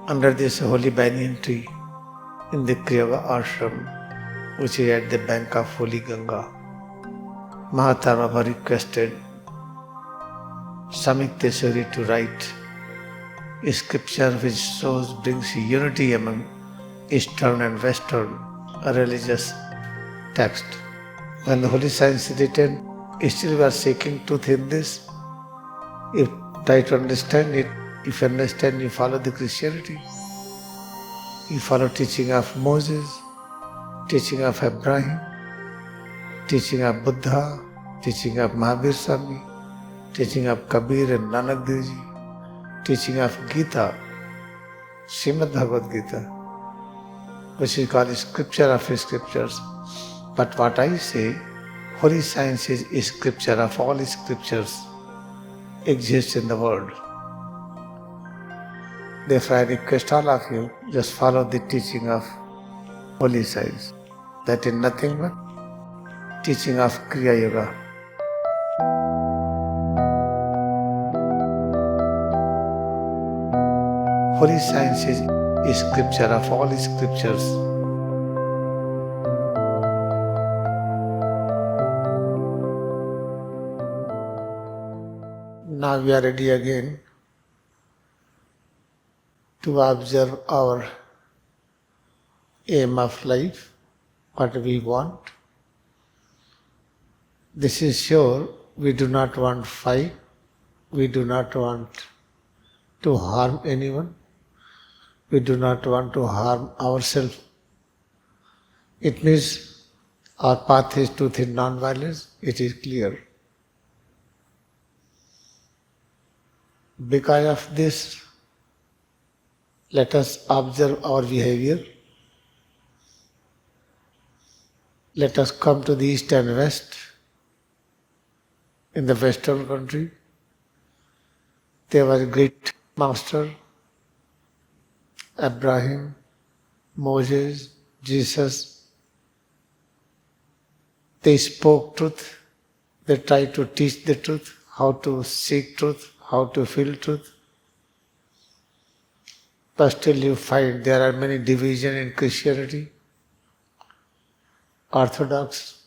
under this holy banyan tree in the Kriyayoga ashram, which is at the bank of holy Ganga, Mahavatar Baba requested Swami Yukteswar to write a scripture which brings unity among Eastern and Western religious text. When the holy science is written, still we are seeking truth in this. If try to understand it, if you understand, you follow the Christianity. You follow teaching of Moses, teaching of Abraham, teaching of Buddha, teaching of Swami, teaching of Kabir and Nanak Guruji, teaching of Gita, Srimad Bhagavad Gita, which is called scripture of scriptures. But what I say, holy science is a scripture of all scriptures exist in the world. Therefore I request all of you, just follow the teaching of holy science. That is nothing but teaching of Kriyayoga. Holy science is a scripture of all scriptures. Now we are ready again to observe our aim of life, what we want. This is sure, we do not want fight, we do not want to harm anyone, we do not want to harm ourselves. It means our path is truth in non-violence, it is clear. Because of this, let us observe our behavior. Let us come to the East and West. In the Western country, there was a great master, Abraham, Moses, Jesus. They spoke truth. They tried to teach the truth, how to seek truth, how to feel truth. But still you find there are many divisions in Christianity. Orthodox,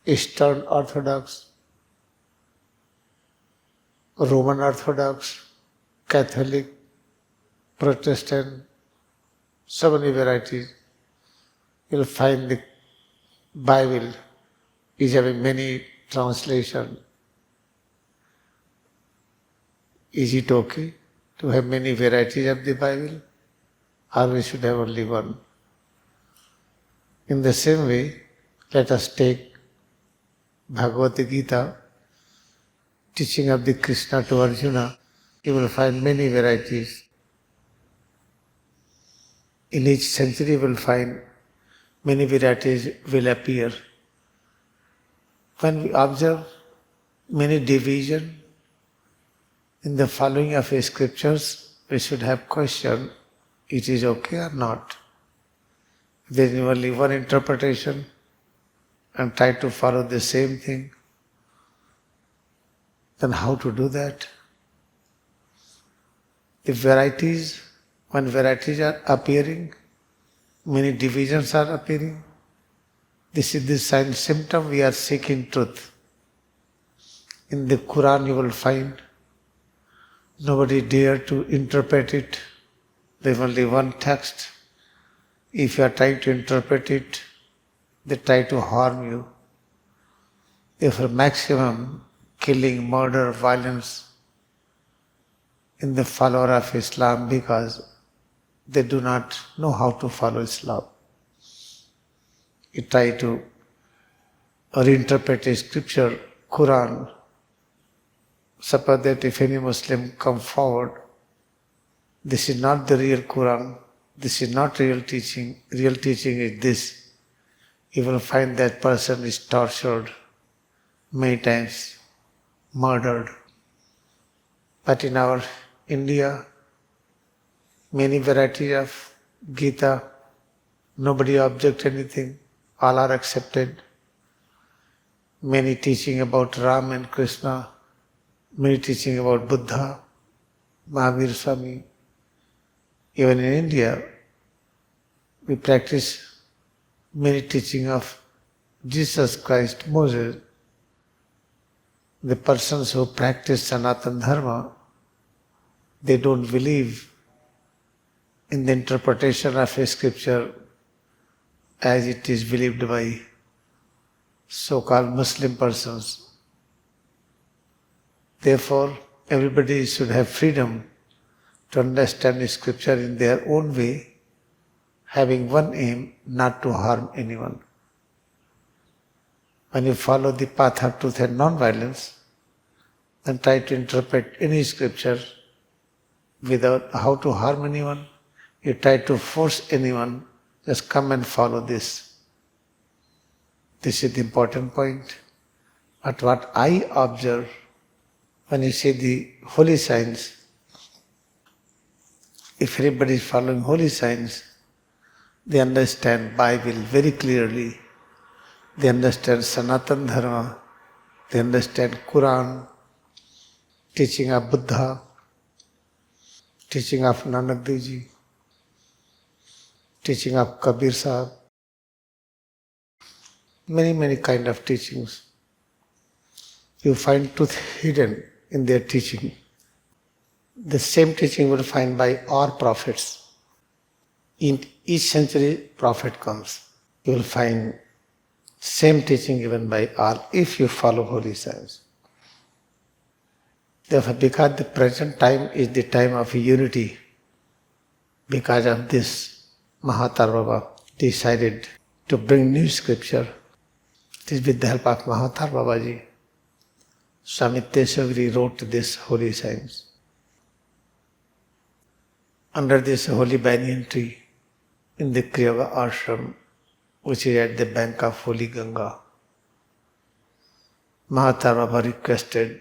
Eastern Orthodox, Roman Orthodox, Catholic, Protestant, so many varieties. You'll find the Bible is having many translations. Is it okay to have many varieties of the Bible, or we should have only one? In the same way, let us take Bhagavad Gita, teaching of the Krishna to Arjuna. You will find many varieties. In each century you will find many varieties will appear. When we observe many divisions in the following of scriptures, we should have question, it is okay or not. If there is only one interpretation and try to follow the same thing, then how to do that? The varieties, when varieties are appearing, many divisions are appearing, this is the sign, symptom we are seeking truth. In the Quran you will find nobody dare to interpret it. There is only one text. If you are trying to interpret it, they try to harm you. Therefore, maximum killing, murder, violence in the follower of Islam, because they do not know how to follow Islam. You try to reinterpret a scripture, Quran. Suppose that if any Muslim come forward, this is not the real Quran, this is not real teaching is this. You will find that person is tortured many times, murdered. But in our India, many varieties of Gita, nobody object anything, all are accepted. Many teaching about Ram and Krishna, many teaching about Buddha, Swami. Even in India, we practice many teaching of Jesus Christ, Moses. The persons who practice Sanatana Dharma, they don't believe in the interpretation of a scripture as it is believed by so-called Muslim persons. Therefore, everybody should have freedom to understand the scripture in their own way, having one aim, not to harm anyone. When you follow the path of truth and non-violence, then try to interpret any scripture without how to harm anyone. You try to force anyone, just come and follow this. This is the important point. But what I observe, when you see the holy signs, if everybody is following holy signs, they understand Bible very clearly. They understand Sanatana Dharma. They understand Quran, teaching of Buddha, teaching of Nanak Dev Ji, teaching of Kabir Sahib. Many kind of teachings. You find truth hidden in their teaching. The same teaching you will find by our prophets. In each century, prophet comes. You will find same teaching given by all if you follow holy signs. Therefore, because the present time is the time of unity, because of this, Mahavatar Baba decided to bring new scripture. It is with the help of Mahavatar Babaji. Swami Yukteswar wrote this holy signs. Under this holy banyan tree, in the Kriyayoga ashram, which is at the bank of holy Ganga, Mahavatar Baba requested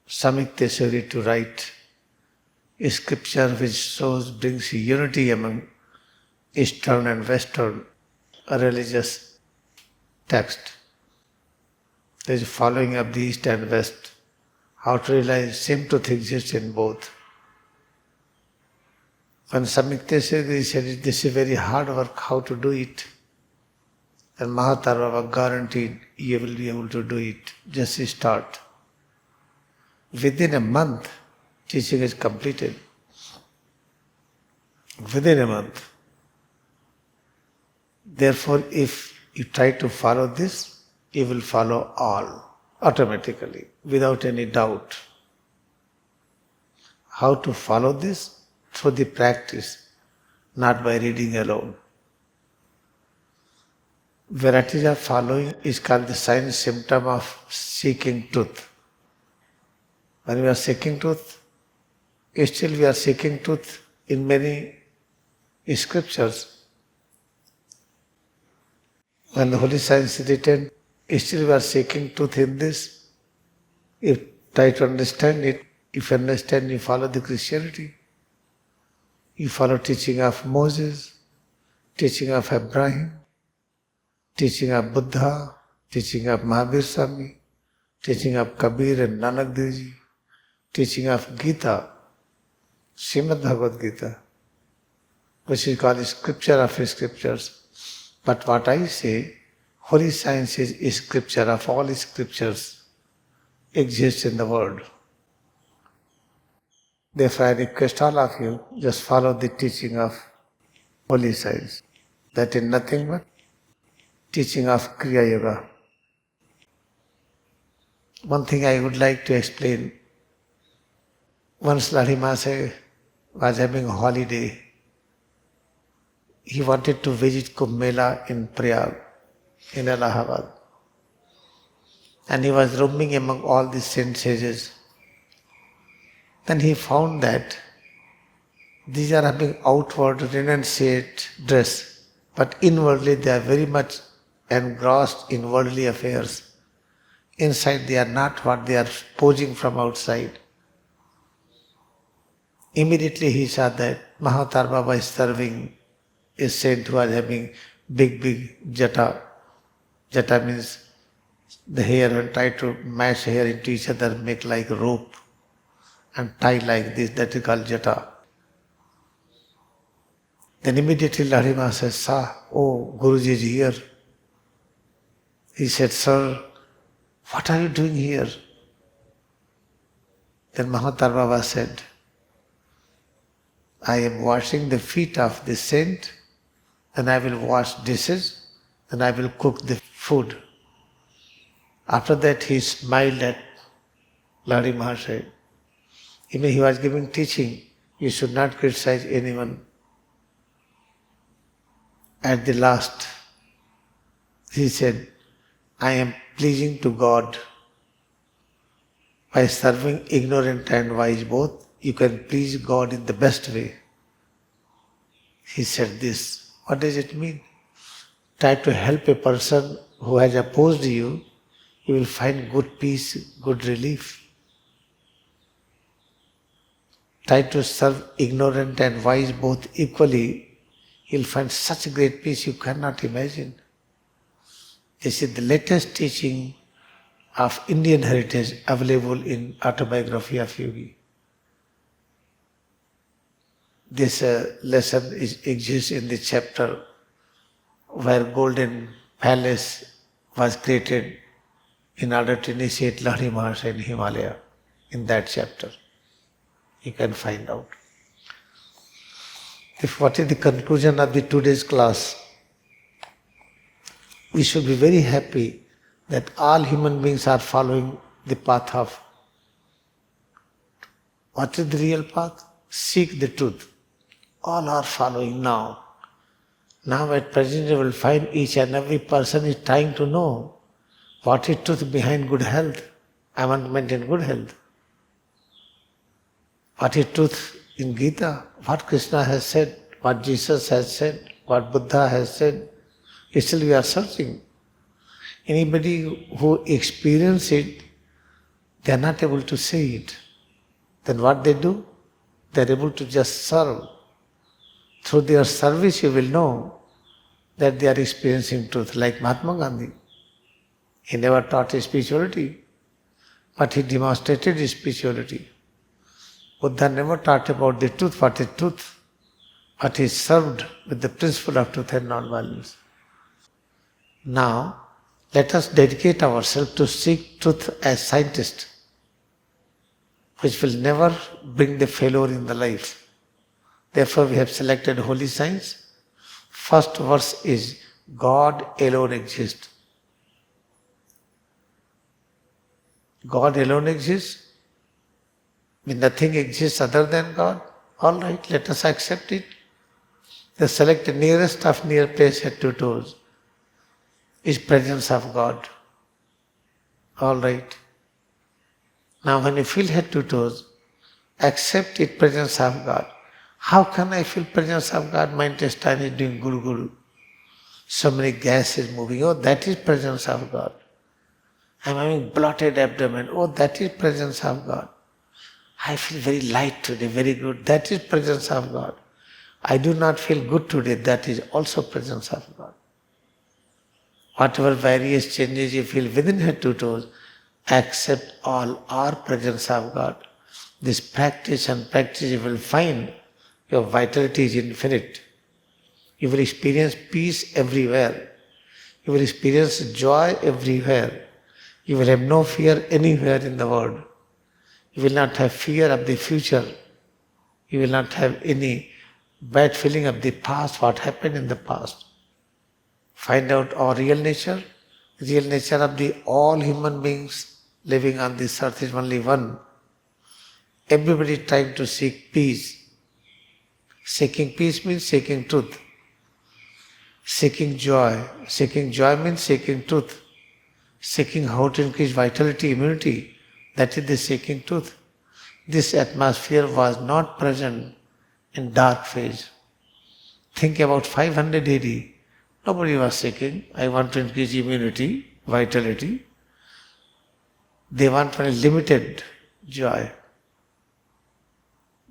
Swami Yukteswar to write a scripture which brings unity among Eastern and Western religious text. There is following of the East and West, how to realize same truth exists in both. When Swami Yukteswar said, this is very hard work, how to do it? And Mahavatar Baba guaranteed, you will be able to do it. Just start. Within a month, teaching is completed. Within a month. Therefore, if you try to follow this, you will follow all automatically, without any doubt. How to follow this? Through the practice, not by reading alone. Varieties of following is called the sign symptom of seeking truth. When we are seeking truth, still we are seeking truth in many scriptures. When the holy science is written, still we are seeking truth in this. If try to understand it, if you understand, you follow the Christianity. You follow teaching of Moses, teaching of Abraham, teaching of Buddha, teaching of Mahavir Swami, teaching of Kabir and Nanak Dev Ji, teaching of Gita, Srimad Bhagavad Gita, which is called scripture of scriptures. But what I say, holy science is scripture of all scriptures exist in the world. Therefore, I request all of you, just follow the teaching of holy science. That is nothing but teaching of Kriyayoga. One thing I would like to explain. Once Lahiri Mahasaya was having a holiday. He wanted to visit Kumbh Mela in Prayag, in Allahabad. And he was roaming among all the saint sages. Then he found that these are having outward renunciate dress, but inwardly they are very much engrossed in worldly affairs. Inside they are not what they are posing from outside. Immediately he saw that Mahavatar Baba is serving a saint who was having big jata. Jata means the hair, and try to mash hair into each other, make like rope and tie like this, that is called jata. Then immediately Lahiri Mahasaya saw, oh, Guruji is here. He said, sir, what are you doing here? Then Mahavatar Baba said, I am washing the feet of the saint, then I will wash dishes, then I will cook the food. After that he smiled at Lahiri Mahasaya. Even he was giving teaching, you should not criticize anyone. At the last, he said, I am pleasing to God. By serving ignorant and wise both, you can please God in the best way. He said this. What does it mean? Try to help a person who has opposed you, you will find good peace, good relief. Try to serve ignorant and wise both equally, you'll find such great peace you cannot imagine. This is the latest teaching of Indian heritage available in Autobiography of Yogi. This lesson exists in the chapter where Golden Palace was created in order to initiate Lahiri Mahasaya in Himalaya. In that chapter, you can find out. What is the conclusion of the today's class? We should be very happy that all human beings are following the path of. What is the real path? Seek the truth. All are following now. Now at present you will find each and every person is trying to know what is truth behind good health. I want to maintain good health. What is truth in Gita? What Krishna has said, what Jesus has said, what Buddha has said. Still we are searching. Anybody who experiences it, they are not able to say it. Then what they do? They are able to just serve. Through their service you will know that they are experiencing truth. Like Mahatma Gandhi. He never taught spirituality, but he demonstrated spirituality. Buddha never taught about the truth, what is truth, but he served with the principle of truth and non-violence. Now, let us dedicate ourselves to seek truth as scientists, which will never bring the failure in the life. Therefore, we have selected holy science. First verse is, God alone exists. God alone exists. When nothing exists other than God, all right, let us accept it. The select nearest of near place head to toes is presence of God. All right. Now when you feel head to toes, accept it presence of God. How can I feel presence of God? My intestine is doing guru guru. So many gas is moving. Oh, that is presence of God. I am having bloated abdomen. Oh, that is presence of God. I feel very light today, very good. That is presence of God. I do not feel good today. That is also presence of God. Whatever various changes you feel within head to toes, accept all are presence of God. This practice and practice you will find your vitality is infinite. You will experience peace everywhere. You will experience joy everywhere. You will have no fear anywhere in the world. You will not have fear of the future. You will not have any bad feeling of the past, what happened in the past. Find out our real nature. Real nature of the all human beings living on this earth is only one. Everybody trying to seek peace. Seeking peace means seeking truth. Seeking joy. Seeking joy means seeking truth. Seeking how to increase vitality, immunity. That is the seeking truth. This atmosphere was not present in dark phase. Think about 500 AD. Nobody was seeking, I want to increase immunity, vitality. They want only limited joy.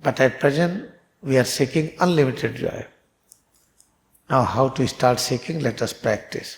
But at present, we are seeking unlimited joy. Now how to start seeking? Let us practice.